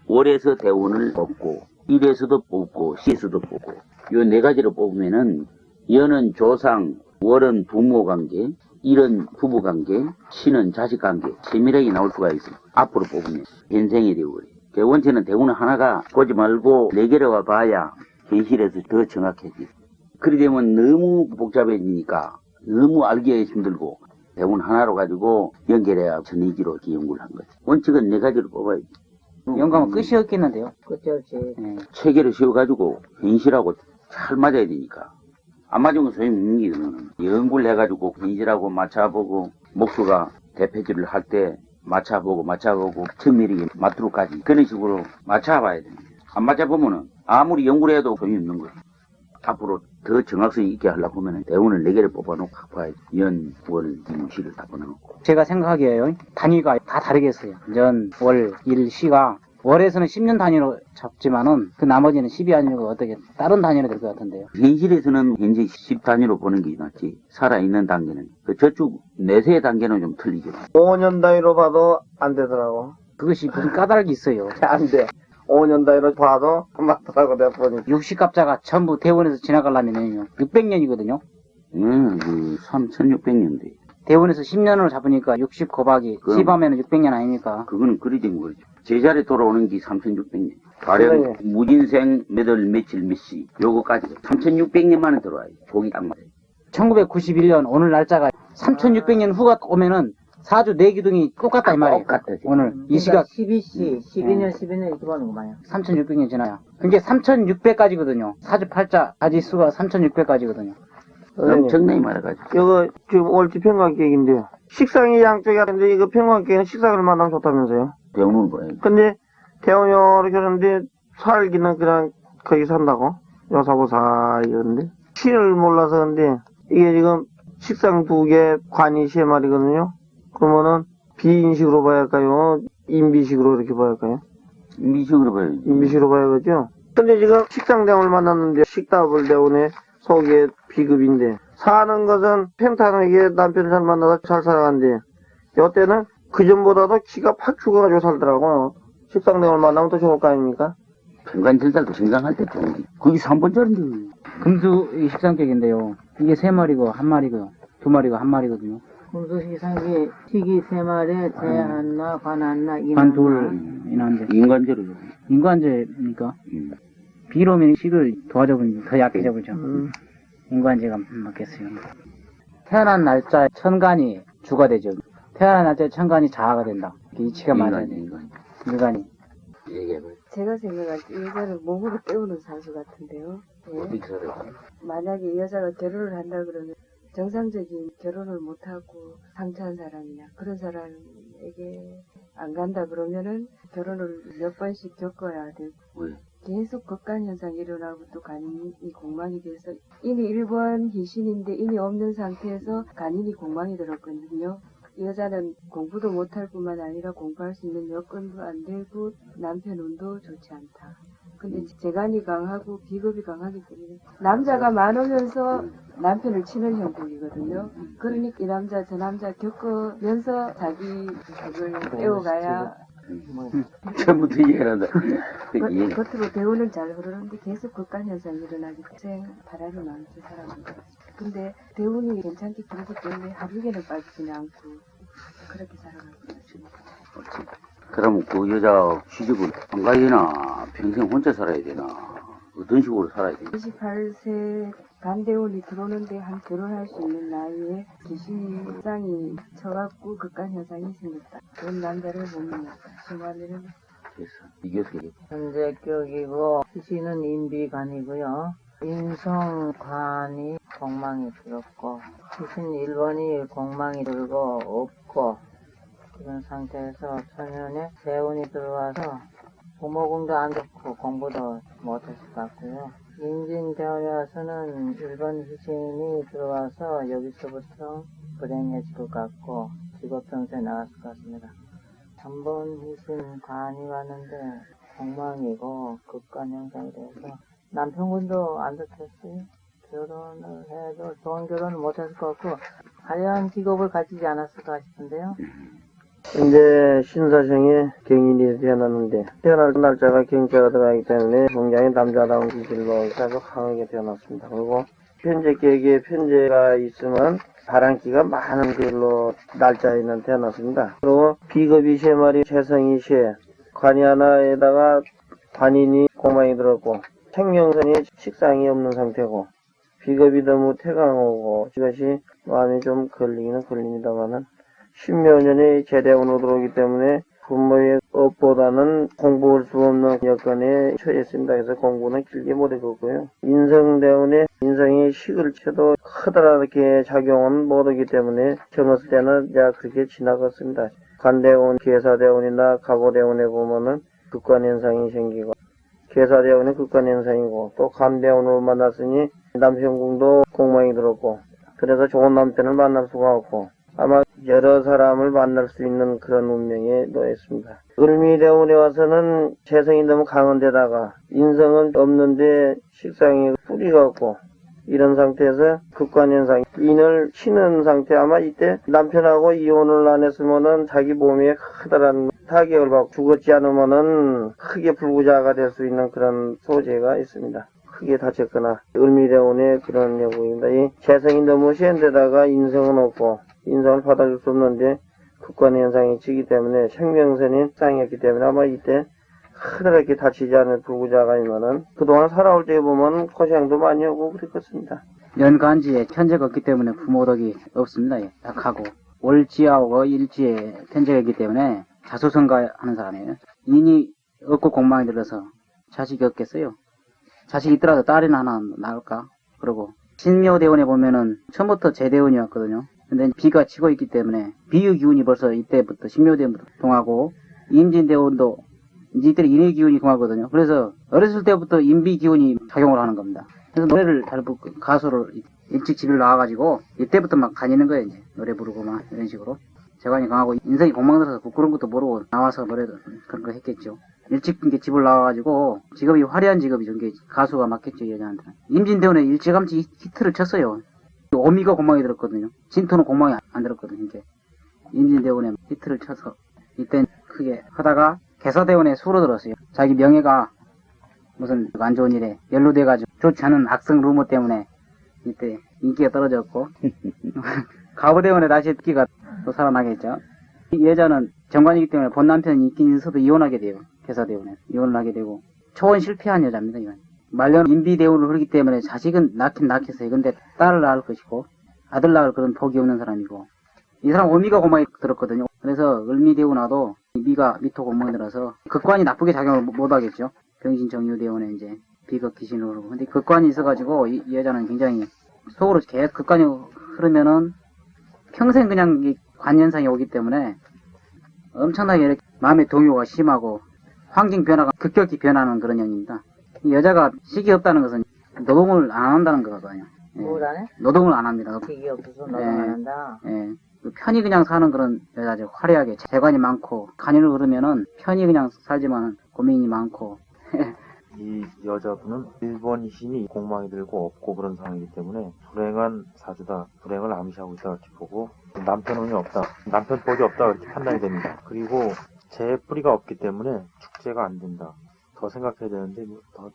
월에서 대운을 뽑고 일에서도 뽑고 시에서도 뽑고 요 네 가지로 뽑으면은 연은 조상, 월은 부모 관계, 일은 부부 관계, 시는 자식 관계 세밀하게 나올 수가 있어요. 앞으로 뽑으면 현생이 되어버려요. 원체는 대운은 하나가 보지 말고 네 개를 와봐야 현실에서 더 정확해져요. 그리 되면 너무 복잡해지니까 너무 알기가 힘들고 대운 하나로 가지고 연결해야 전이기로 이렇게 연구를 한 거죠. 원칙은 네 가지로 뽑아야지. 영감은 끝이 없겠는데요? 끝이 없지. 체계를 세워가지고 현실하고 잘 맞아야 되니까. 안 맞은 건 소용없는 게 그거는. 연구를 해가지고 현실하고 맞춰보고 목수가 대패질을 할 때 맞춰보고 정밀하게 맞도록까지 그런 식으로 맞춰봐야 됩니다. 안 맞춰보면은 아무리 연구를 해도 소용없는 거예요. 앞으로 더 정확성이 있게 하려고 하면 대운을 4개를 뽑아놓고 봐야지. 연, 월, 임시를 다 뽑아놓고. 제가 생각하기에요. 단위가 다 다르겠어요. 연, 월, 일, 시가 월에서는 10년 단위로 잡지만은 그 나머지는 10이 아니고 어떻게 다른 단위로 될 것 같은데요. 현실에서는 현재 10 단위로 보는 게 낫지. 살아있는 단계는. 저쪽 내세 단계는 좀 틀리죠. 5년 단위로 봐도 안 되더라고. 그것이 무슨 까닭이 있어요. 안 돼. 5년 단위로 봐도 안 맞더라고, 내가 보니. 60갑자가 전부 대원에서 지나가려면요 600년이거든요. 3600년대. 대원에서 10년으로 잡으니까 60 곱하기 10 하면 600년 아닙니까? 그거는 그리 된 거죠. 제자리 돌아오는 게 3600년. 가령 무진생 몇 월 며칠 몇 시 요거까지 3600년 만에 들어와요. 보기 딱 맞아요. 1991년 오늘 날짜가 3600년 후가 오면은 사주 내기둥이 똑같다 이 말이에요. 똑같아요. 오늘 이 시각 12시, 12년, 12년 이렇게 보는 거 봐요. 3600년 지나야. 그게 3600까지거든요. 사주 팔자 가지수가 3600까지거든요. 엄청나게 많아가지고. 이거 지금 월지 평관계획인데요. 식상이 양쪽이 하는데 이거 평관계획은 식상을 만나면 좋다면서요. 대운을 봐야지. 근데 대원이 이렇게 하는데 살기는 그냥 거기 산다고? 여사보사 이건데 신을 몰라서 근데 이게 지금 식상 2개 관이 3마리거든요. 그러면은 비인식으로 봐야 할까요? 인비식으로 이렇게 봐야 할까요? 인비식으로 봐야지. 인비식으로 봐야겠죠? 근데 지금 식상 대원을 만났는데 식답을 대원에 속에 비급인데 사는 것은 평탄하게 남편을 잘 만나서 잘 살아간대. 이때는 그전보다도 키가 팍 죽어가지고 살더라고. 식상대원을 만나면 더 좋을 거 아닙니까? 평간절달도 생각할 때 좋은 게. 그게 3번짜리인데. 금수 이 식상격인데요. 이게 3마리고 1마리고요. 2마리고 1마리거든요. 금수식상이 시기 3마리, 재 하나, 관 하나, 반 둘 이나는데 인간제로. 인관제입니까? 비로면 식을 도와줘보니 더 약해져 보죠. 인관제가 맞겠어요. 태어난 날짜에 천간이 주가 되죠. 태어난 날짜에 천간이 자아가 된다. 이치가 맞아야 돼. 인간이. 얘기해봐요. 제가 생각할 때 여자를 몸으로 때우는 산수 같은데요. 예. 어떻게 살아요? 만약에 여자가 결혼을 한다 그러면 정상적인 결혼을 못하고 상처한 사람이나 그런 사람에게 안 간다 그러면은 결혼을 몇 번씩 겪어야 되고 왜? 계속 극간 현상이 일어나고 또 간인이 공망이 돼서 인이 1번 희신인데 인이 없는 상태에서 간인이 공망이 들었거든요. 여자는 공부도 못할 뿐만 아니라 공부할 수 있는 여건도 안 되고 남편 운도 좋지 않다. 근데 재간이 강하고 비겁이 강하기 때문에 남자가 많으면서 남편을 치는 형국이거든요. 그러니까 이 남자 저 남자 겪으면서 자기 그걸 떼어가야 처음부터 이해한다. 겉으로 대우는 잘 흐르는데 계속 극간 현상이 일어나기 때문에 바람이 많죠 사람은. 근데 대운이 괜찮게 그러기 때문에 하루에는 빠지지는 않고 그렇게 살아갈 것 같습니다. 그러면 그 여자 시집을 안 가야 평생 혼자 살아야 되나? 어떤 식으로 살아야 되나? 28세 간대운이 들어오는데 한 결혼할 수 있는 나이에 기신상이 쳐갖고 극간 현상이 생겼다. 그런 남자를 봅니다. 정말에는 그래서 이겨서 현재격이고 시는 인비관이고요. 인성관이 공망이 들었고 시신 1번이 공망이 들고 없고 그런 상태에서 천연에 재운이 들어와서 부모궁도 안 좋고 공부도 못했을 것 같고요. 임진대원에 와서는 1번 시신이 들어와서 여기서부터 불행해질 것 같고 직업병세 나갔을 것 같습니다. 3번 시신 관이 왔는데 공망이고 극간 형상이 돼서 남편분도 안 좋겠어요. 결혼을 해도 좋은 결혼을 못했을 것 같고 화려한 직업을 가지지 않았을까 싶은데요. 이제 신사생에 경인이 태어났는데 태어날 날짜가 경자가 들어가기 때문에 굉장히 남자다운 기질로 아주 강하게 태어났습니다. 그리고 편제계에 편제가 있으면 바람기가 많은 글로 날짜에는 태어났습니다. 그리고 비겁이 3마리, 재성이 새, 관이 하나에다가 관인이 공망이 들었고 생명선이 식상이 없는 상태고 비겁이 너무 태강하고 이것이 마음이 좀 걸리기는 걸립니다만은 10몇 년의 제대원으로 들어오기 때문에 부모의 업보다는 공부할 수 없는 여건에 처했습니다. 그래서 공부는 길게 못해봤고요. 인성대원에 인성이 식을 쳐도 커다랗게 작용은 못하기 때문에 젊었을 때는 이제 그렇게 지나갔습니다. 관대원, 계사대원이나 가보대원에 보면은 극관현상이 생기고 계사대원은 극관현상이고 또 관대원으로 만났으니 남편궁도 공망이 들었고 그래서 좋은 남편을 만날 수가 없고 아마 여러 사람을 만날 수 있는 그런 운명에 놓였습니다. 을미대운에 와서는 재성이 너무 강한 데다가 인성은 없는데 식상이 뿌리가 없고 이런 상태에서 극관현상 인을 치는 상태 아마 이때 남편하고 이혼을 안 했으면은 자기 몸에 커다란 타격을 받고 죽었지 않으면은 크게 불구자가 될 수 있는 그런 소재가 있습니다. 크게 다쳤거나 을미대운의 그런 여부입니다. 이 재성이 너무 센 데다가 인성은 없고 인성을 받아줄 수 없는데 극관의 현상이 지기 때문에 생명선이 쌍이었기 때문에 아마 이때 크게 다치지 않을 불구자가이면은 그동안 살아올 때 보면 고생도 많이 하고 그랬겠습니다. 연간지에 편제가 없기 때문에 부모 덕이 없습니다. 예, 약하고 월지하고 일지에 편제가 있기 때문에 자수성가하는 사람이에요. 인이 없고 공망이 들어서 자식이 없겠어요. 자식이 있더라도 딸이나 하나 나올까? 그러고 신묘대원에 보면은 처음부터 제대원이었거든요. 근데 비가 치고 있기 때문에 비의 기운이 벌써 이때부터 신묘대원부터 동하고 임진대원도 이제 이때 인의 기운이 동하거든요. 그래서 어렸을 때부터 인비 기운이 작용을 하는 겁니다. 그래서 노래를 잘 부르고 가수를 일찍 집을 나와가지고 이때부터 막 다니는 거예요. 이제 노래 부르고 막 이런 식으로 재관이 강하고 인성이 공망 들어서 부끄러운 것도 모르고 나와서 노래도 그런 거 했겠죠. 일찍 이제 집을 나와가지고 직업이 화려한 직업이죠. 이게 가수가 맞겠죠, 이 여자한테는. 임진대원에 일찌감치 히트를 쳤어요. 어미가 공망이 들었거든요. 진토는 공망이 안 들었거든요. 이제 임진대원에 히트를 쳐서 이때 크게 하다가 개사대원에 수로 들었어요. 자기 명예가 무슨 안 좋은 일에 연루돼가지고 좋지 않은 악성 루머 때문에 이때 인기가 떨어졌고 가부대원에 다시 인기가 또 살아나겠죠. 이 여자는 정관이기 때문에 본 남편이 있긴 있어도 이혼하게 돼요. 개사대원에 이혼을 하게 되고 초혼 실패한 여자입니다. 이건 말년 인비대운을 흐르기 때문에 자식은 낳긴 낳겠어요. 근데 딸을 낳을 것이고 아들 낳을 그런 복이 없는 사람이고 이 사람 어미가 공망이 들었거든요. 그래서 을미대운하도 미가 미토 공망이 들어서 극관이 나쁘게 작용을 못하겠죠. 병신정유대운에 이제 비극 귀신으로 흐르고 근데 극관이 있어가지고 이 여자는 굉장히 속으로 계속 극관이 흐르면은 평생 그냥 이 관현상이 오기 때문에 엄청나게 이렇게 마음의 동요가 심하고 환경 변화가 급격히 변하는 그런 형입니다. 이 여자가 식이 없다는 것은 노동을 안 한다는 거거든요. 예. 뭘 안 해? 노동을 안 합니다. 기기 없어서 노동 안 한다. 예. 편히 그냥 사는 그런 여자죠. 화려하게 재관이 많고 간인을 흐르면은 편히 그냥 살지만 고민이 많고 이 여자분은 1번 신이 공망이 들고 없고 그런 상황이기 때문에 불행한 사주다, 불행을 암시하고 있다 이렇게 보고 남편 운이 없다, 남편 복이 없다 이렇게 판단이 됩니다. 그리고 제 뿌리가 없기 때문에 축제가 안 된다. 더 생각해야 되는데 더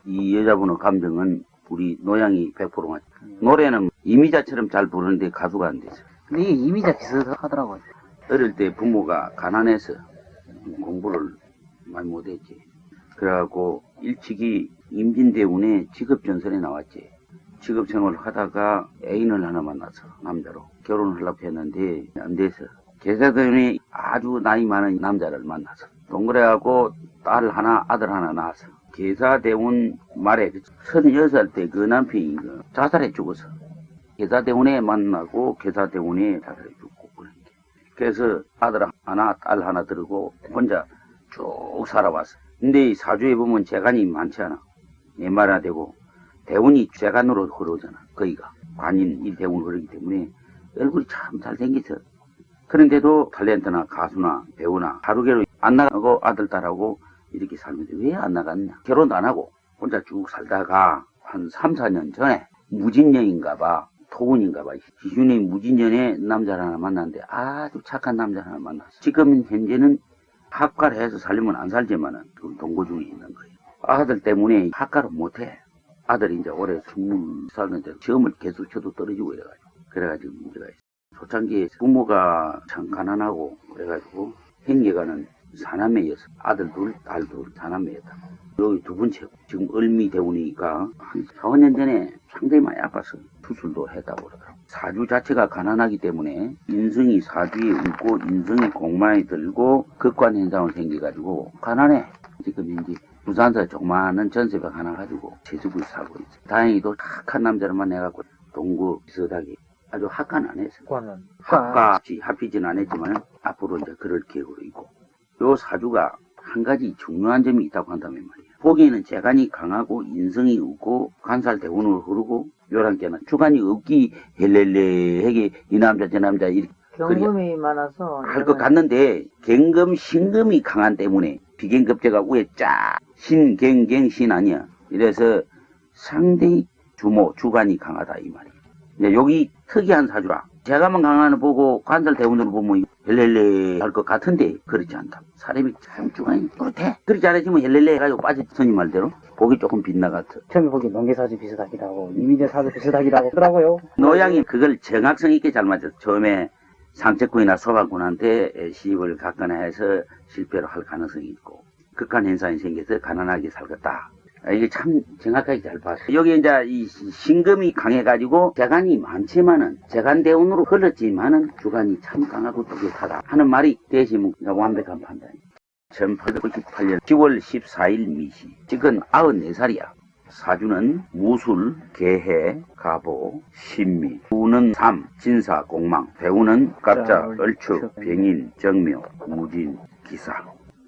이 여자분의 감정은 우리 노양이 100% 맞죠. 노래는 이미자처럼 잘 부르는데 가수가 안 되죠. 근데 이게 이미자 비슷하더라고요. 어릴 때 부모가 가난해서 공부를 많이 못했지. 그래갖고 일찍이 임진대운에 직업전선에 나왔지. 직업생활을 하다가 애인을 하나 만나서 남자로 결혼을 하려고 했는데 안 돼서 계사대운에 아주 나이 많은 남자를 만나서 동거래하고 딸 하나 아들 하나 낳아서 계사대운 말에 36살 때 그 남편이 자살해 죽어서 계사대운에 만나고 계사대운에 자살해 죽고 그래서 아들 하나 딸 하나 들고 혼자 쭉 살아왔어. 근데 이 사주에 보면 재간이 많지 않아. 내말아 되고 대운이 재간으로 흐르잖아. 거기가 관인 이 대운을 흐르기 때문에 얼굴이 참 잘생겼어. 그런데도 탤런트나 가수나 배우나 하루계로 안 나가고 아들 딸하고 이렇게 살면서 왜 안 나갔냐. 결혼도 안 하고 혼자 쭉 살다가 한 3, 4년 전에 무진년인가 봐 토군인가 봐. 기준이 무진년에 남자를 하나 만났는데 아주 착한 남자를 하나 만났어. 지금 현재는 학과를 해서 살려면 안 살지만은 그 동고 중에 있는 거예요. 아들 때문에 학과를 못해. 아들이 이제 올해 20살인데 시험을 계속 쳐도 떨어지고 그래가지고 문제가 있어. 초창기에 부모가 참 가난하고 그래가지고 형제가는 사남매였어. 아들 둘, 딸 둘, 사남매였다. 여기 두 번째, 지금 을미 대운이니까 한 4, 5년 전에 상당히 많이 아파서 수술도 했다고 그러더라고. 사주 자체가 가난하기 때문에 인성이 사주에 있고 인성이 공만이 들고 극관 현상이 생겨가지고 가난해. 지금 이제 부산서 조그마한 전세벽 하나 가지고 제주구에 살고 있어. 다행히도 착한 남자를 만나갖고 동구 비슷하게 아주 학과는 안 했어. 학과지 합의진 안 했지만 앞으로 이제 그럴 계획으로 있고. 요 사주가 한 가지 중요한 점이 있다고 한다면 말이야. 보기에는 재간이 강하고 인성이 없고 간살 대운으로 흐르고 요란께는 주간이 없기 헬렐레하게 이 남자 저 남자 이렇게 경금이 많아서 할 것 같는데 경금 신금이 강한 때문에 비경급제가 위에 쫙 신경경신 아니야. 이래서 상당히 주간이 강하다 이 말이야. 근데 여기 특이한 사주라. 제가만 강한을 보고 관살 대운으로 보면 헬렐레 할 것 같은데 그렇지 않다. 사람이 참 주간이 그렇대. 그렇게 잘해지면 헬렐레 해가지고 빠져 선님 말대로 보기 조금 빛나같아. 처음에 보기 농계사주 비슷하기도 하고 이미지 사주 비슷하기도 하고 하더라고요. 노양이 그걸 정확성 있게 잘 맞았어. 처음에 상책군이나 소방군한테 시집을 갖거나 해서 실패를 할 가능성이 있고 극한 현상이 생겨서 가난하게 살겠다. 이게 참 정확하게 잘 봤어. 여기 이제 이 신금이 강해가지고 재간이 많지만은 재간대운으로 흘렀지만은 주간이 참 강하고 뚜렷하다 하는 말이 되시면 완벽한 판단이에요. 1898년 10월 14일 미시. 지금 94살이야. 사주는 무술, 개해, 가보, 신미, 우는 삼, 진사, 공망, 배우는 갑자, 얼축, 병인, 정묘, 무진, 기사.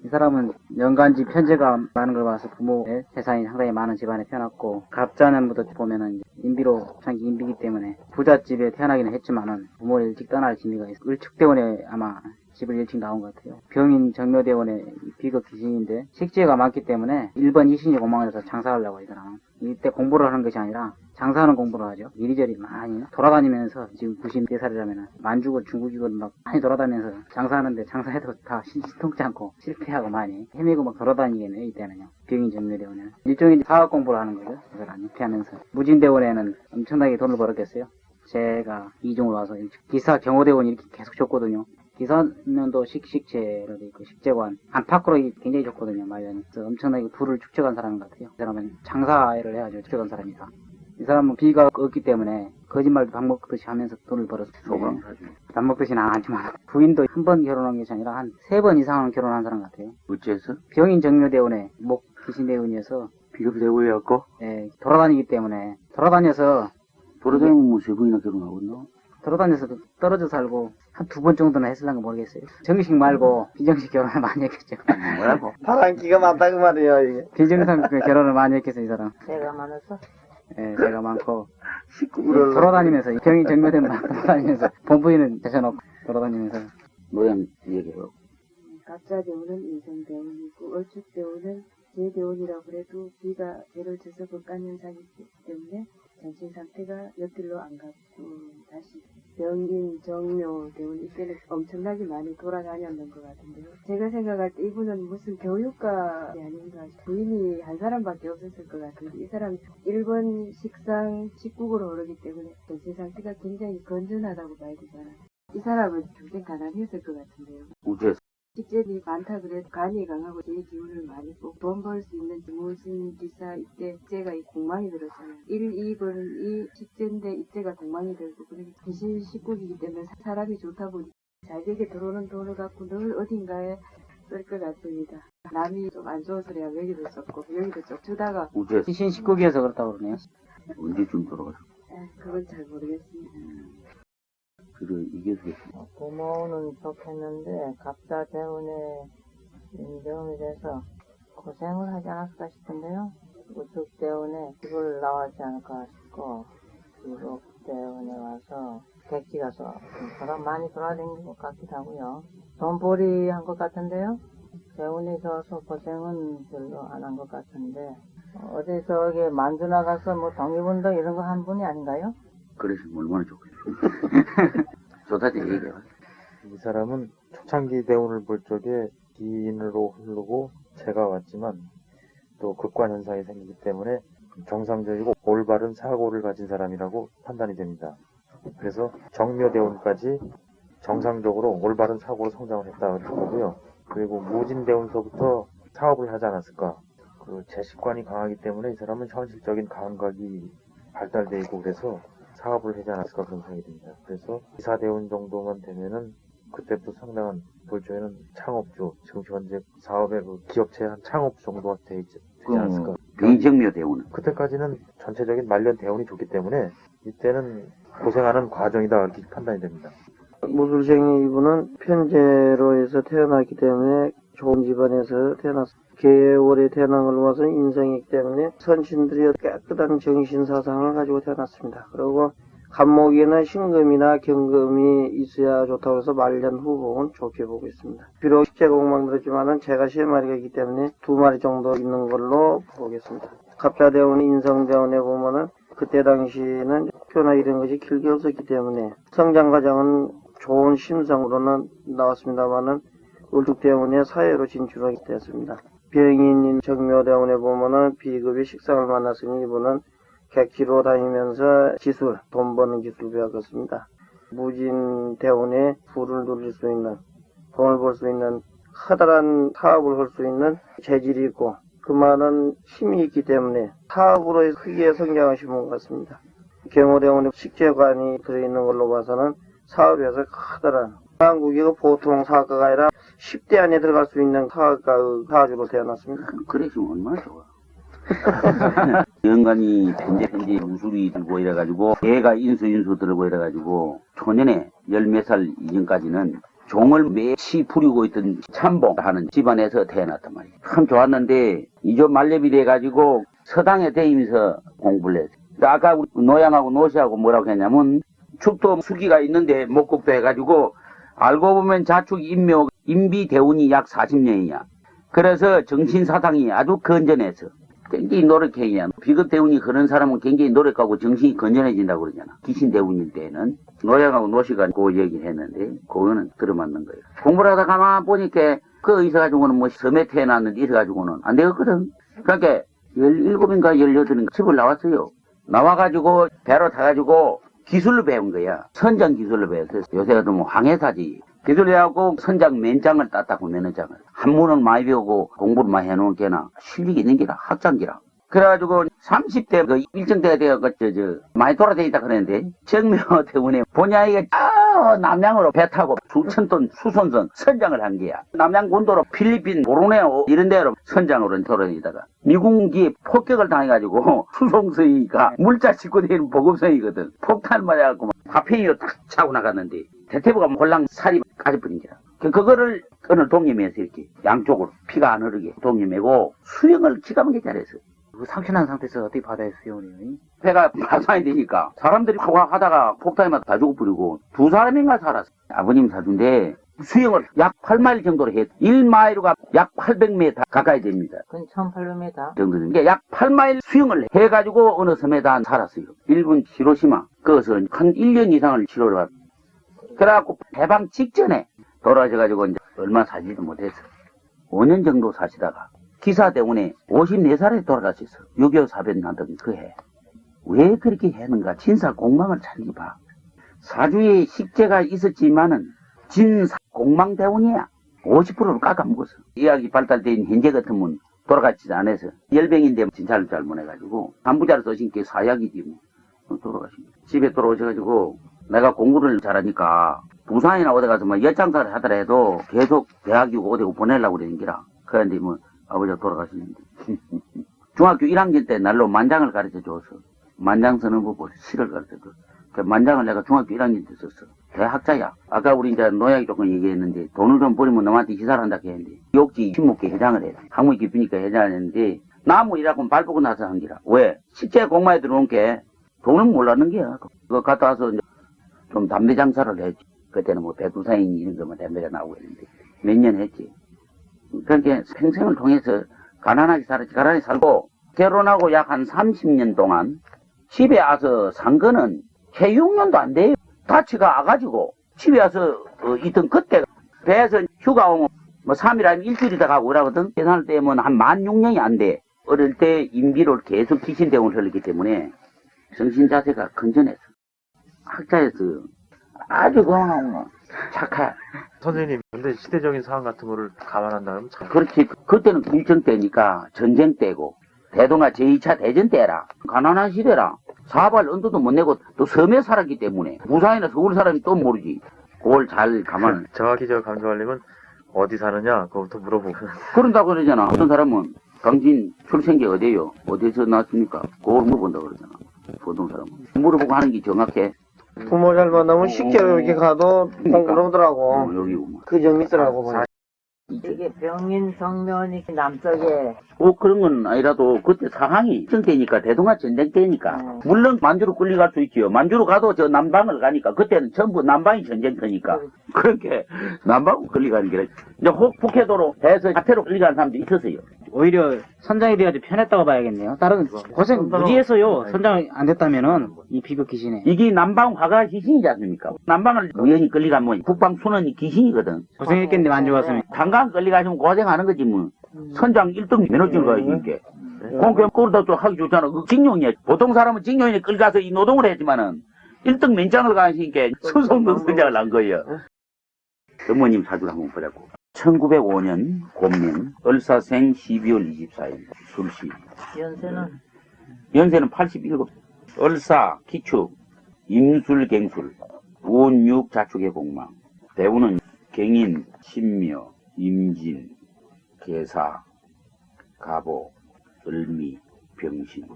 이 사람은 연간지 편제가 많은 걸 봐서 부모의 재산이 상당히 많은 집안에 태어났고 갑자년부터 보면은 인비로 장기 인비기 때문에 부잣집에 태어나기는 했지만은 부모를 일찍 떠날 기미가 있어. 을축대원에 아마 집을 일찍 나온 것 같아요. 병인 정묘대원의 비극 귀신인데 식재가 많기 때문에 1번 이신이 공망을 해서 장사하려고 이 사람은. 이때 공부를 하는 것이 아니라 장사하는 공부를 하죠. 이리저리 많이 돌아다니면서 지금 94살이라면 만주고 중국이고 막 많이 돌아다니면서 장사하는데 장사해도 다 신통치 않고 실패하고 많이 헤매고 막 돌아다니겠네요. 이때는요. 병인 정묘대원에는 일종의 사업 공부를 하는 거죠. 이 사람이 피하면서 무진대원에는 엄청나게 돈을 벌었겠어요. 제가 이종으로 와서 기사 경호대원이 이렇게 계속 줬거든요. 기사면도 식재로 돼 있고 식재관 안팎으로 굉장히 좋거든요. 말년이. 그래서 엄청나게 부를 축적한 사람 같아요. 이 사람은 장사를 해야죠. 축적한 사람이다. 이 사람은 비가 없기 때문에 거짓말도 밥 먹듯이 하면서 돈을 벌었어요. 밥 먹듯이는 안 하지만 부인도 한 번 결혼한 것이 아니라 한 3번 이상은 결혼한 사람 같아요. 어째서? 병인 정묘대원에 목 귀신대원이어서 비급대원이었고? 네, 돌아다니기 때문에 돌아다니면 뭐 3번이나 결혼하고 있나? 돌아다녀서 떨어져 살고 한 2번 정도는 했을란가 모르겠어요. 정식 말고 비정식 결혼을 많이 했겠죠. 뭐라고? 바람기가 많다 그 말이에요 이게. 비정상 결혼을 많이 했겠어요, 이 사람. 제가 많아서 예, 제가 많고. 식구를 돌아다니면서, 병이 정묘된 막 돌아다니면서, 본부인은 대셔놓고 돌아다니면서. 노양 얘기해요. 갑자대운은 인성대운이고 얼축대운은 제대운이라고 해도 비가 배를 쳐서 극간 현상이 있기 때문에 정신 상태가 옆길로 안 가고 다시 병인 정묘대운 이때는 엄청나게 많이 돌아다녔는 것 같은데요. 제가 생각할 때 이분은 무슨 교육가이 아닌가. 부인이 한 사람밖에 없었을 것 같은데 이 사람 1번 식상 19구로 오르기 때문에 정신 상태가 굉장히 건전하다고 봐야 되잖아요. 이 사람은 평생 가난했을 것 같은데요. 우주에서 식재이 많다 그래도 간이 강하고 제 기운을 많이 뽑고 돈 벌 수 있는 무슨 기사 이때 식재가 공망이 들었잖아요. 1, 2번이 식재인데 이때가 공망이 들고 그러니까 귀신 식국이기 때문에 사람이 좋다 보니 잘 되게 들어오는 돈을 갖고 늘 어딘가에 쓸 것 같습니다. 남이 좀 안 좋은 소리 하면 여기도 썼고 여기도 쪽 주다가 우주에서 귀신 19기에서 그렇다고 그러네요. 언제쯤 돌아가셨어? 그건 잘 모르겠습니다. 그래 이게 부모는 좋겠는데 갑자 대운에 인정이 돼서 고생을 하지 않았을까 싶은데요. 우측 대운에 집을 나왔지 않을까 싶고 유록 대운에 와서 객지 가서 사람 많이 돌아다닌 것 같기도 하고요. 돈벌이 한 것 같은데요. 대운에 있어서 고생은 별로 안 한 것 같은데 어디 저기 만주 나가서 뭐 독립운동 이런 거 한 분이 아닌가요? 그러시면 얼마나 좋겠어요. 좋다지 얘기해봐. 이 사람은 초창기 대운을 볼 적에 기인으로 흐르고 재가 왔지만 또 극관 현상이 생기기 때문에 정상적이고 올바른 사고를 가진 사람이라고 판단이 됩니다. 그래서 정묘 대운까지 정상적으로 올바른 사고로 성장을 했다 그럴 거고요. 그리고 무진 대운서부터 사업을 하지 않았을까. 그 재식관이 강하기 때문에 이 사람은 현실적인 감각이 발달되어 있고 그래서 사업을 하지 않았을까 그런 생각이 듭니다. 그래서 이사대운 정도만 되면은 그때부터 상당한 볼조에는 창업주, 지금 현재 사업의 그 기업체 한 창업주 정도가 되지 않았을까. 비정묘 대운은 그때까지는 전체적인 말년 대운이 좋기 때문에 이때는 고생하는 과정이다 이렇게 판단이 됩니다. 무술생이 이분은 편제로 해서 태어났기 때문에 좋은 집안에서 태어났습니다. 개월에 태어난 걸로 봐서 인생이기 때문에 선신들이 깨끗한 정신사상을 가지고 태어났습니다. 그리고 간목에는 신금이나 경금이 있어야 좋다고 해서 말년 후복은 좋게 보고 있습니다. 비록 식재공망 들었지만은 제가 3마리가 있기 때문에 2마리 정도 있는 걸로 보겠습니다. 갑자대운, 인성대운에 보면은 그때 당시에는 학교나 이런 것이 길게 없었기 때문에 성장 과정은 좋은 심성으로는 나왔습니다만은 울tuk대운에 사회로 진출하게 되었습니다. 병인인 정묘대운에 보면은 비급의 식상을 만났으니 이분은 객지로 다니면서 기술, 돈 버는 기술 배웠습니다. 무진대운에 부를 누릴 수 있는, 돈을 벌 수 있는 커다란 사업을 할 수 있는 재질이 있고 그 많은 힘이 있기 때문에 사업으로 크게 성장하신 분 같습니다. 경호대운에 식재관이 들어있는 걸로 봐서는 사업에서 커다란 한국이 보통 사업가가 아니라 10대 안에 들어갈 수 있는 사주로 태어났습니다. 그래시면 얼마나 좋아. 영관이 편제 무술이 들고 이래가지고 애가 인수 들고 이래가지고 초년에 10몇 살 이전까지는 종을 매치 부리고 있던 참봉하는 집안에서 태어났단 말이에요. 참 좋았는데 이조 말렙이 돼가지고 서당에 대이면서 공부를 했어요. 아까 우리 노양하고 노시하고 뭐라고 했냐면 축도 수기가 있는데 목국도 해가지고 알고 보면 자축 인묘 인비 대운이 약 40년이야. 그래서 정신사상이 아주 건전해서 굉장히 노력해야 비급 대운이 그런 사람은 굉장히 노력하고 정신이 건전해진다고 그러잖아. 귀신 대운일 때는 노양하고 노시가 그 얘기를 했는데 그거는 들어맞는 거예요. 공부를 하다 가만 보니까 그 있어가지고는 뭐 섬에 태어났는데 있어가지고는 안 되거든. 그러니까 17인가 18인가 집을 나왔어요. 나와가지고 배로 타가지고 기술을 배운 거야. 선장 기술을 배웠어요. 요새 같은 뭐 황해사지. 기술을 배우고 선장 면장을 땄다고 면허장을. 한문을 많이 배우고 공부를 많이 해놓은 게나 실력이 있는 게라 학장기라. 그래가지고 30대 그 일정 때가 되어서 많이 돌아다니다 그랬는데 정묘 때문에 본야이가 남양으로 배 타고 수천 톤 수선선 선장을 한 게야. 남양 군도로 필리핀 보르네오 이런 데로 선장으로 돌아다니다가 미군기에 폭격을 당해가지고 수송선이가 물자 싣고 다니는 보급선이거든. 폭탄 맞아갖고 화평이로 딱 차고 나갔는데 대퇴부가 홀랑 살이 까져버린 게라. 그거를 끈을 동여매서 이렇게 양쪽으로 피가 안 흐르게 동여매고 수영을 기가 막히게 잘했어. 그 상처난 상태에서 어떻게 바다에 수영을 배가 파산이 되니까 사람들이 하다가 폭탄에만 다 죽어버리고 2사람인가 살았어. 아버님 사주인데 수영을 약 8마일 정도로 해. 1마일가 약 800m 가까이 됩니다. 그건 1800m. 정도 됩니다. 약 8마일 수영을 해가지고 어느 섬에다 살았어요. 일본 히로시마. 거기서 한 1년 이상을 치료를 하고. 그래갖고 해방 직전에 돌아가셔가지고 이제 얼마 사지도 못했어. 5년 정도 사시다가 기사 때문에 54살에 돌아가셨어. 6.25 사변 나던 그 해. 왜 그렇게 했는가? 진사 공망을 찾기 봐. 사주에 식재가 있었지만은 진사 공망 대운이야. 50%를 깎아먹었어. 의학이 발달된 현재 같으면 돌아가지 않아서 열병인데 진찰을 잘못해가지고 한부자를 써신 게 사약이지 뭐. 돌아가십니다. 집에 돌아오셔가지고 내가 공부를 잘하니까 부산이나 어디 가서 뭐 열장사를 하더라도 계속 대학이고 어디고 보내려고 그러는 기라. 그런데 뭐 아버지가 돌아가시는데 중학교 1학년 때 날로 만장을 가르쳐줘서 만장 쓰는 법을 시를 가르쳐줘. 그 만장을 내가 중학교 1학년 때 썼어. 대학자야. 아까 우리 이제 노약이 조금 얘기했는데 돈을 좀 버리면 너한테 기사를 한다 했는데 욕지 16개 회장을 해. 학문이 깊으니까 회장을 했는데 나무 일하고 발 보고 나서 한 기라. 왜? 실제 공마에 들어온 게 돈은 몰랐는 게야. 그거 갔다 와서 이제 좀 담배 장사를 했지. 그때는 뭐 백두산인 이런 거만 담배가 나오고 했는데 몇 년 했지. 그러니까 평생을 통해서 가난하게 살았지. 가난하게 살고 결혼하고 약 한 30년 동안 집에 와서 산 거는 채 6년도 안 돼요. 다치가 와가지고 집에 와서 있던 그때 배에서 휴가 오면 뭐 3일 아니면 일주일이다 가고 그러거든. 계산을 떼면 한 16,000년이 안 돼. 어릴 때 인비로 계속 귀신대원을 흘렸기 때문에 정신 자세가 건전해서 학자였어요. 아주 건강하고 착해. 선생님, 근데 시대적인 상황 같은 거를 감안한다면 참. 그렇지. 그때는 불정 때니까 전쟁 때고 대동아 제2차 대전 때라. 가난한 시대라. 사발 언도도 못 내고 또 섬에 살았기 때문에 부산이나 서울 사람이 또 모르지. 그걸 잘 감안. 정확히 저 강조하려면 어디 사느냐 그거부터 물어보고. 그런다고 그러잖아. 어떤 사람은 당신 출생지 어디에요? 어디서 낳았습니까? 그걸 물어본다 그러잖아. 보통 사람은. 물어보고 하는 게 정확해. 부모 잘 만나면 쉽게 이렇게 가도 공부를 하더라고. 여기 보면. 그 점이 있더라고. 보니까. 이게 병인 성면이 남쪽에 그런 건 아니라도 그때 상황이 전때니까 대동아 전쟁 때니까 물론 만주로 끌려갈 수 있지요. 만주로 가도 저 남방을 가니까 그때는 전부 남방이 전쟁터니까 그렇게 남방으로 끌려가는 게 이제 북해도로 해서 자태로 끌려가는 사람도 있었어요. 오히려 선장이 돼가지고 편했다고 봐야겠네요. 다른 고생 무지했어요. 선장 안 됐다면은 이 비극 귀신에 이게 남방 화가 귀신이지 않습니까? 남방을 우연히 끌려가면 북방 순원이 귀신이거든. 고생했겠네 만져봤으면. 단강 끌려가시면 고생하는 거지 뭐. 선장 1등 면허증 가야지 이게. 그럼 그러다 또 하기 좋잖아. 그 징용이야. 보통 사람은 징용이 끌려가서 이 노동을 했지만은 1등 면장을 가시니까 수송도 선장을 한 거예요. 어머님 사주를 한번 보자고. 1905년 곤명 을사생 12월 24일 술시. 연세는 87. 을사 기축 임술갱술 우운육 자축의 공망. 대우는 경인 신묘 임진 계사 가보 을미 병신.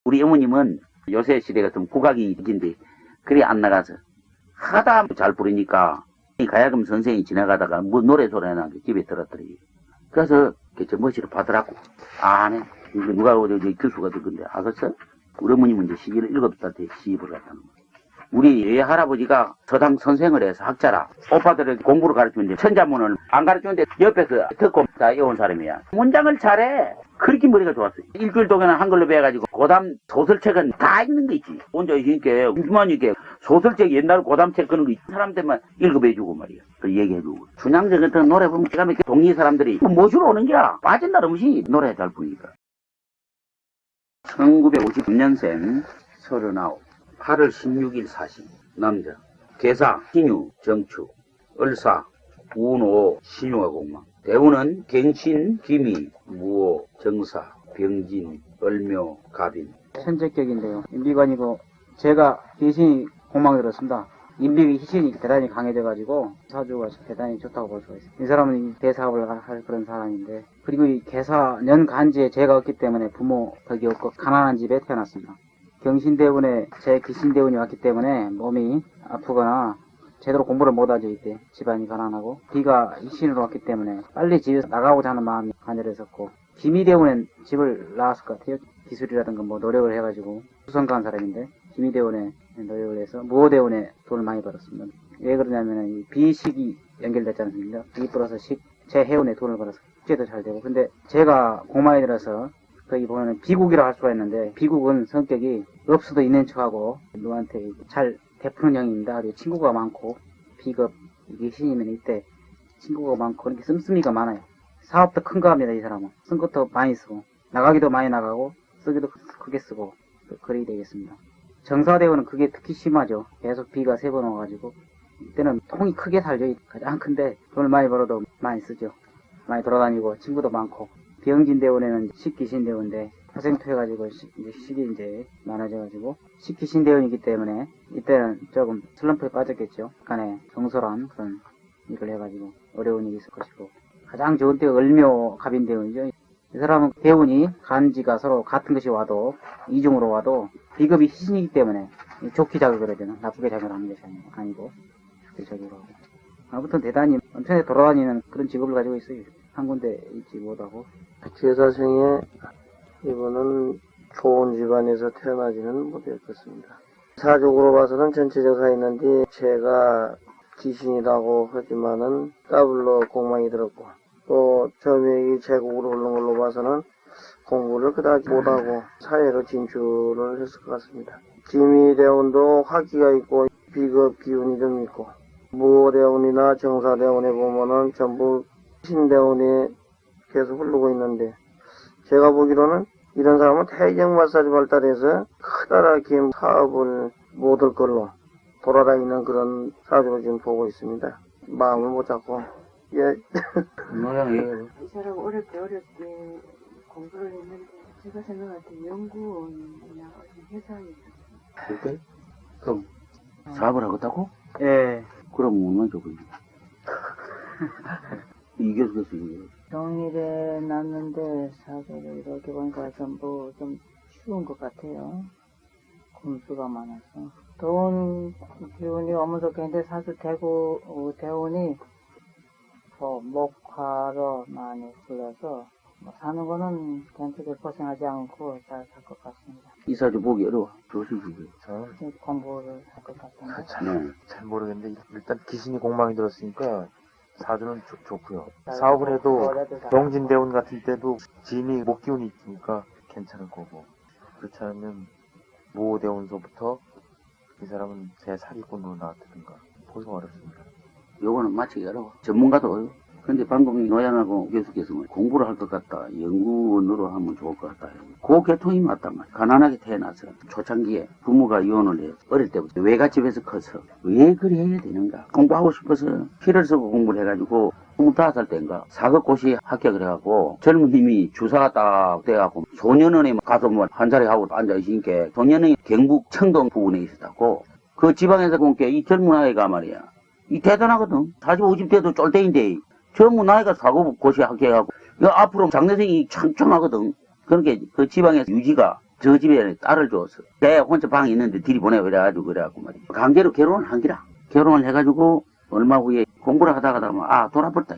우리 어머님은 요새 시대가 좀 국악인인데 그리 안 나가서 하다 잘 부르니까 가야금 선생이 지나가다가 뭐 노래 소리 나는 게 집에 들었더래. 그래서 저 멋지로 받으라고. 안 해. 이거 누가 어디 교수가 듣건데 아겠어? 우리 어머님은 이제 시기를 7달 때 시집을 갔다는 거야. 우리 외할아버지가 서당 선생을 해서 학자라. 오빠들을 공부를 가르치는데 천자문을 안 가르치는데 옆에서 듣고 다 외운 사람이야. 문장을 잘해. 그렇게 머리가 좋았어요. 일주일 동안은 한글로 배워가지고 고담 소설책은 다 읽는 거 있지. 혼자 있으니까 궁금하니까 소설책 옛날 고담책 그런 거 있지. 사람들만 읽어배주고 말이야. 그 얘기해주고. 춘향전 같은 노래 보면 기가 막히게 동리 사람들이 모시러 오는 게야. 빠진다 음식 노래 잘 부르니까. 1953년생 39. 8월 16일 사신 남자. 계사 신유 정축 을사 운오 신유와 공망. 대우는 갱신 기미 무오 정사 병진 을묘 가빈. 천재격인데요. 인비관이고 제가 귀신이 공망이 들었습니다. 인비의 희신이 대단히 강해져가지고 사주가 대단히 좋다고 볼 수가 있어요. 이 사람은 대사업을 할 그런 사람인데 그리고 이 계사 년간지에 제가 없기 때문에 부모 덕이 없고 가난한 집에 태어났습니다. 경신대운에 제 귀신대운이 왔기 때문에 몸이 아프거나 제대로 공부를 못하죠. 이때 집안이 가난하고 비가 희신으로 왔기 때문에 빨리 집에서 나가고자 하는 마음이 간절했었고 기미대운엔 집을 나왔을 것 같아요. 기술이라든가 뭐 노력을 해가지고 수성가한 사람인데 기미대운에 노력을 해서 무호대운에 돈을 많이 벌었습니다. 왜 그러냐면은 이 비식이 연결됐지 않습니까? 비 플러스 식, 제 해운에 돈을 벌어서 숙제도 잘 되고 근데 제가 공마에 들어서 거기 보면은 비국이라고 할 수가 있는데 비국은 성격이 없어도 있는 척하고 누구한테 잘 베푸는 형입니다. 그리고 친구가 많고 비겁 이게 신이면 이때 친구가 많고 이렇게 씀씀이가 많아요. 사업도 큰 거 합니다. 이 사람은 쓴 것도 많이 쓰고 나가기도 많이 나가고 쓰기도 크게 쓰고 그리 되겠습니다. 정사대원은 그게 특히 심하죠. 계속 비가 3번 와가지고 이때는 통이 크게 살죠. 가장 큰데 돈을 많이 벌어도 많이 쓰죠. 많이 돌아다니고 친구도 많고. 병진대원에는 식기신대원인데 화생토해가지고 식이 이제 많아져가지고 식기신대원이기 때문에 이때는 조금 슬럼프에 빠졌겠죠. 간에 경솔한 그런 일을 해가지고 어려운 일이 있을 것이고 가장 좋은 때가 을묘 갑인대원이죠. 이 사람은 대운이 간지가 서로 같은 것이 와도 이중으로 와도 비급이 희신이기 때문에 좋게 작용을 해야 되나 나쁘게 작용을 하는 것이 아니고 좋게 작용을 하고 아무튼 대단히 엄청나게 돌아다니는 그런 직업을 가지고 있어요. 한 군데 있지 못하고. 제사생에 이분은 좋은 집안에서 태어나지는 못했겠습니다. 사적으로 봐서는 전체적 사이인데 제가 귀신이라고 하지만은 더블로 공망이 들었고 또 점액이 제국으로 오른 걸로 봐서는 공부를 그다지 못하고 사회로 진출을 했을 것 같습니다. 지미대운도 화기가 있고 비급 기운이 좀 있고 무대운이나 정사대운에 보면은 전부 신대운이 계속 흐르고 있는데 제가 보기로는 이런 사람은 퇴직 마사지 발달해서 크다랗게 사업을 못할 걸로 돌아다니는 그런 사주로 지금 보고 있습니다. 마음을 못 잡고 예. 노양이 이 사람 어렵게 공부를 했는데 제가 생각할 때 연구원이나 어떤 회사에 그때 그럼 사업을 하겠다고? 예. 그럼 얼마나 좋겠냐. 이겨주겠어 이겨. 동일에 났는데 사주를 이렇게 보니까 전부 좀 추운 것 같아요. 금수가 많아서. 더운 기운이 오면서 괜찮은데 사주 대운이 목화로 많이 불려서 사는 거는 괜찮게 고생하지 않고 잘 살 것 같습니다. 이 사주 보기 어려워. 조심히게. 저는 공부를 할 것 같습니다. 잘 모르겠는데 일단 귀신이 공망이 들었으니까 사주는 좋고요. 사업을 해도 병진대운 같은 때도 진이 목기운이 있으니까 괜찮을 거고 그렇지 않으면 무호대운서부터 이 사람은 제 사기꾼으로 나왔다든가 보기가 어렵습니다. 요거는 맞히기 어려워. 전문가도 어려워. 근데 방금 노양하고 교수께서 공부를 할 것 같다. 연구원으로 하면 좋을 것 같다. 그 계통이 맞단 말이야. 가난하게 태어나서 초창기에 부모가 이혼을 해. 어릴 때부터 외갓집에서 커서 왜 그리 해야 되는가. 공부하고 싶어서 피를 쓰고 공부를 해가지고 25살 때인가 사극고시 합격을 해갖고 젊은 님이 주사가 딱 돼갖고 소년원에 가서 뭐 한 자리 하고 앉아있으니까 소년원이 경북 청동 부근에 있었다고 그 지방에서 본게 이 젊은 아이가 말이야. 이 대단하거든. 40, 50대도 쫄대인데 젊은 아이가 사고고시 합격해갖고 앞으로 장래생이 창창하거든. 그러니까 그 지방에서 유지가 저 집에 딸을 줬어. 내 혼자 방에 있는데 들이 보내고 그래갖고 말이야. 강제로 결혼을 한 기라. 결혼을 해가지고 얼마 후에 공부를 하다가 돌아버렸다.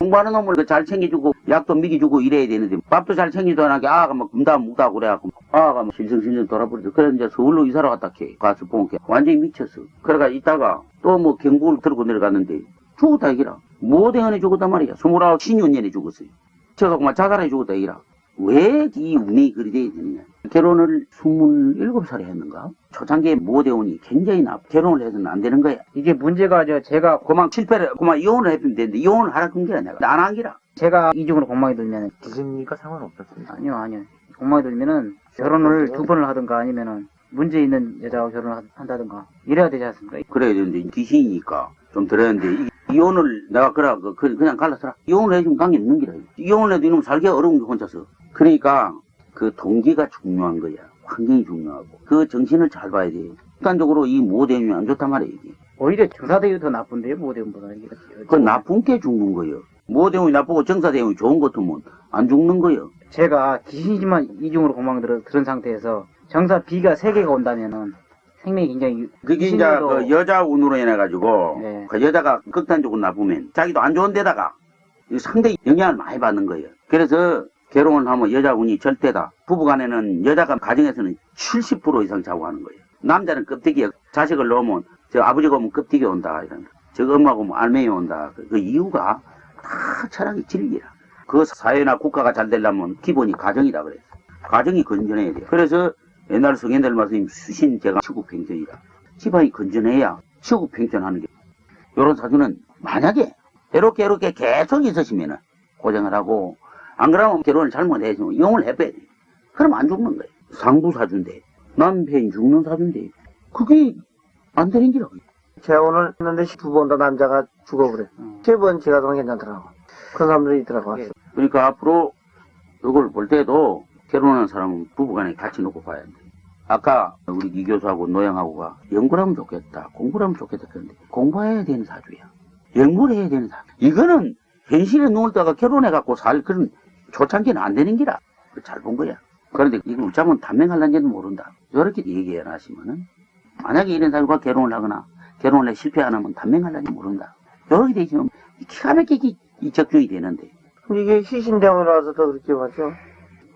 공부하는 놈을 잘 챙겨주고 약도 미기주고 이래야 되는데 밥도 잘 챙기도 안 하게 아가 막 금다 묵다 그래갖고 아가 막 실성실성 돌아버렸어. 그래서 이제 서울로 이사를 갔다 가서 보니까 완전히 미쳤어. 그래가 있다가 또 뭐 경북을 들고 내려갔는데 죽었다 이기라. 모대원에 죽었단 말이야. 29 신윤년에 죽었어요. 저가 막 자살해 죽었다 이기라. 왜 이 운이 그리 돼야 되느냐. 결혼을 27살에 했는가? 초창기에 모대원이 굉장히 결혼을 해서는 안 되는 거야. 이게 문제가 제가 그만 실패를, 그만 이혼을 했으면 되는데, 이혼을 하라 그런 게 아니라, 안 한 기라. 제가 이중으로 공망이 들면은 기신이니까 상관없었습니다. 아니요. 공망이 들면은 결혼을 2번을 하든가 아니면은 문제 있는 여자와 결혼을 한다든가 이래야 되지 않습니까? 그래야 되는데, 귀신이니까 좀 들었는데, 이혼을 내가 그냥 갈라서라. 이혼을 해주면 관계 없는 기라. 이혼을 해도 이놈 살기가 어려운 게 혼자서. 그러니까, 그 동기가 중요한 거야. 환경이 중요하고. 그 정신을 잘 봐야 돼. 일단적으로 이 모대운이 안 좋단 말이야, 이게. 오히려 정사대운이 더 나쁜데요, 모대운보다. 그 나쁜 게 죽는 거예요. 모대운이 나쁘고 정사대운이 좋은 것 같으면 안 죽는 거예요. 제가 귀신이지만 이중으로 공망 들은 상태에서 정사 B가 3개가 온다면은 생명이 굉장히 그게 이제 그 여자 운으로 인해가지고 네. 그 여자가 극단적으로 나쁘면 자기도 안 좋은 데다가 상당히 영향을 많이 받는 거예요. 그래서 결혼을 하면 여자 운이 절대다. 부부간에는 여자가 가정에서는 70% 이상 자고하는 거예요. 남자는 껍데기에 자식을 넣으면 저 아버지가 오면 껍데기 온다 이런 거. 저 엄마가 오면 알맹이 온다. 그 이유가 다 철학이 진리라. 그 사회나 국가가 잘 되려면 기본이 가정이다 그랬어. 가정이 건전해야 돼요. 그래서 옛날 성현들 말씀이 수신제가 시국평전이라. 집안이 건전해야 시국평전하는 게. 요런 사주는 만약에 이렇게 계속 있으시면은 고생을 하고 안 그러면 결혼을 잘못해서 이혼을 해봐야 돼. 그럼 안 죽는 거예요. 상부사주인데 남편이 죽는 사주인데 그게 안 되는 기라고. 재혼을 했는데 2번 다 남자가 죽어버려. 3번 제가 더 괜찮더라고. 그런 사람들이 있더라고. 그러니까 앞으로 이걸 볼 때도 결혼하는 사람은 부부간에 같이 놓고 봐야 돼. 아까 우리 이 교수하고 노양하고가 연구를 하면 좋겠다, 공부를 하면 좋겠다 그런데 공부해야 되는 사주야. 연구를 해야 되는 사주. 이거는 현실에 누울다가 결혼해갖고 살 그런 초창기는 안 되는 기라. 잘 본 거야. 그런데 이거 어쩌면 단명할란지는 모른다. 이렇게 얘기 안 하시면은 만약에 이런 사주가 결혼을 하거나 결혼을 실패 안 하면 단명할란지 모른다. 이렇게 되시면 기가 막히게 이 적중이 되는데. 이게 시신대원이라서 더 그렇게 봤죠.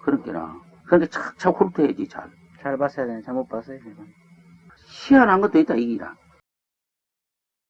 그렇게나. 그런데 착착 훑어야지 잘. 잘 봤어야 되는데 잘못 봤어요, 제가. 희한한 것도 있다, 이기라.